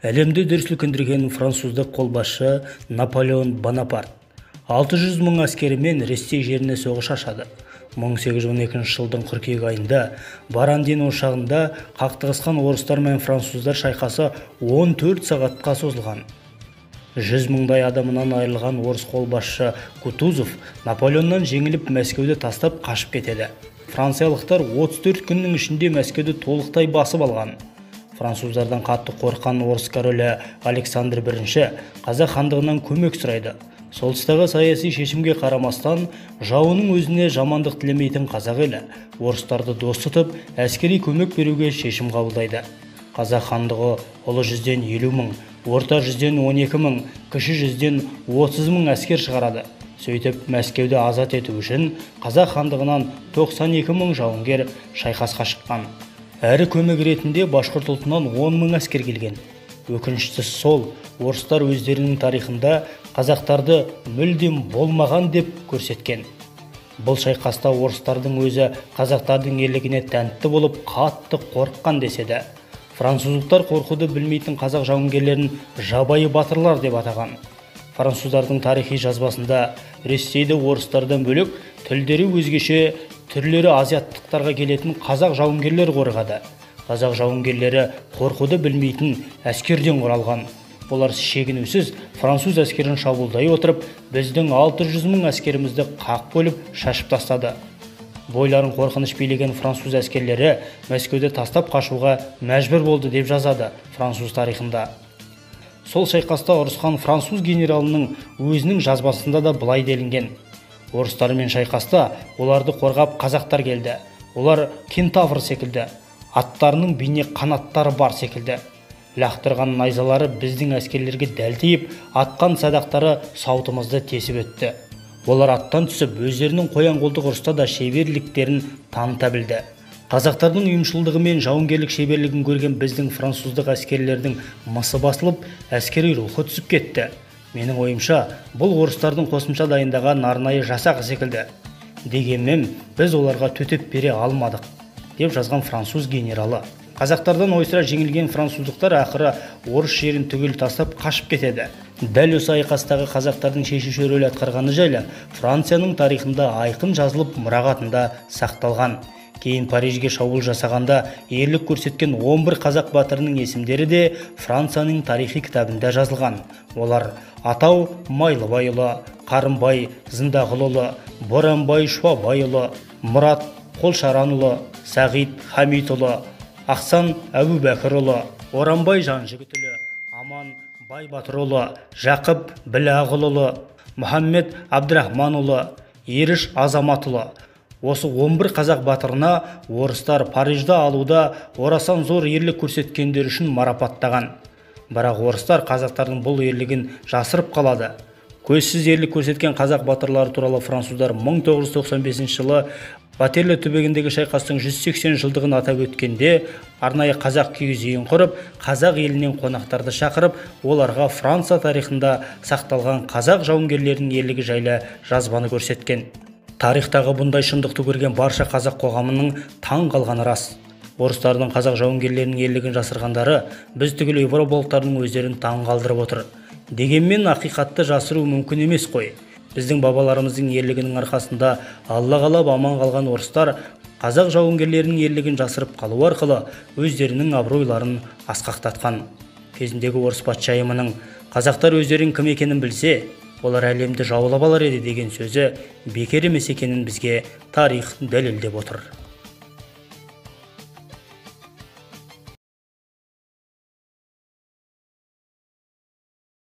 Әлемді дүр сілкіндірген француздық қолбасшы Наполеон Бонапарт 600 мың әскерімен Ресей жеріне соғыс ашады. 1812 жылдың қыркүйек айында Барандин ошағында қақтығысқан орыстар мен француздар шайқасы 14 сағатқа созылған. 100 мыңдай адамынан айырылған орыс қолбасшы Кутузов Наполеоннан жеңіліп Мәскеуді тастап қашып кетеді. Франциялықтар 34 күннің ішінде Мәскеуді толықтай басып алған. Француздардан қатты қорққан орыс королі Александр I қазақ хандығынан көмек сұрайды. Солтүстегі саяси шешімге қарамастан, жауының өзіне жамандық тілемейтін қазақ елі орыстарды дос тұтып, әскери көмек беруге шешім қабылдайды. Қазақ хандығы ұлы жүзден 50 мың, орта жүзден 12 мың, кіші жүзден 30 мың әскер шығарады. Сөйтіп, Мәскеуді азат ету үшін қазақ хандығынан 92 мың жауынгер шайқасқа шыққан. Әрі көмек ретінде башқұрт ұлтынан 10 мың әскер келген. Өкініштісі сол, орыстар өздерінің тарихында қазақтарды мүлдем болмаған деп көрсеткен. Бұл шайқаста орыстардың өзі қазақтардың ерлігіне тәнті болып қатты қорыққан деседі. Француздықтар қорқуды білмейтін қазақ жауынгерлерін жабайы батырлар деп атаған. Француздардың тарихи жазбасында Ресейді орыстардан бөлек тілдері өзгеше, түрлері азиаттықтарға келетін қазақ жауынгерлер қорғады. Қазақ жауынгерлері қорқуды білмейтін әскерден құралған. Олар шегінусіз француз әскерін шабуылдай отырып, біздің 600 мың әскерімізді қақ бөліп шашып тастады. Бойларын қорқыныш билеген француз әскерлері Мәскеуді тастап қашуға мәжбүр болды деп жазады француз тарихында. Сол шайқаста ұрысқан француз генералының өзінің жазбасында да былай делінген. Орыстармен шайқаста оларды қорғап қазақтар келді. Олар кентавр секілді, аттарының бейне қанаттары бар секілді. Лақтырған найзалары біздің әскерлерге дәлтиіп, атқан садақтары саутымызды тесіп өтті. Олар аттан түсіп, өздерінің қоян-қолтық ұрыста да шеберліктерін таныта білді. Қазақтардың ұйымшылдығы мен жауынгерлік шеберлігін көрген біздің француздық әскерлердің мысы басылып, әскери рухы түсіп кетті. Менің ойымша, бұл орыстардың қосымша дайындаған арнайы жасақ секілді. Дегенмен, біз оларға төтеп бере алмадық, деп жазған француз генералы. Қазақтардан ойсыра жеңілген француздықтар ақыры орыс жерін түгел тастап қашып кетеді. Дәл осы айқастағы қазақтардың шешуші рөл атқарғаны жайлы Францияның тарихында айқын жазылып мұрағатында сақталған. Кейін Парижге шабуыл жасағанда ерлік көрсеткен 11 қазақ батырының есімдері де Францияның тарихи кітабында жазылған. Олар Атау Майлыбайұлы, Қарымбай Зындағұлұлы, Боранбай Шуабайұлы, Мұрат Қолшаранұлы, Сағит Хамитұлы, Ақсан Әбубәкірұлы, Оранбай Жанжігітұлы, Аман Байбатырұлы, Жақып Білағұлұлы, Мұхаммед Абдрахманұлы, Еріш Азаматұлы. Осы 11 қазақ батырына орыстар Парижді алуда орасан зор ерлік көрсеткендер үшін марапаттаған. Бірақ орыстар қазақтардың бұл ерлігін жасырып қалады. Көзсіз ерлік көрсеткен қазақ батырлары туралы француздар 1995 жылы Батерлі түбегіндегі шайқастың 180 жылдығын атап өткенде арнайы қазақ киіз үйін құрып, қазақ елінен қонақтарды шақырып, оларға Франция тарихында сақталған қазақ жауынгерлерінің ерлігі жайлы жазбаны көрсеткен. Тарихтағы бұндай шындықты көрген барша қазақ қоғамының таң қалғаны рас. Орыстардың қазақ жауынгерлерінің ерлігін жасырғандары біз түгіл европалықтардың өздерін таң қалдырып отыр. Дегенмен ақиқатты жасыру мүмкін емес қой. Біздің бабаларымыздың ерлігінің арқасында Алла қалап аман қалған орыстар қазақ жауынгерлерінің ерлігін жасырып қалу арқылы өздерінің абыройларын асқақтатқан. Кезіндегі орыс патшайымының қазақтар өздерінің кім екенін білсе, олар әлемді жаулап алар еді деген сөзі бекер емес екенін бізге тарих дәлелдеп отыр.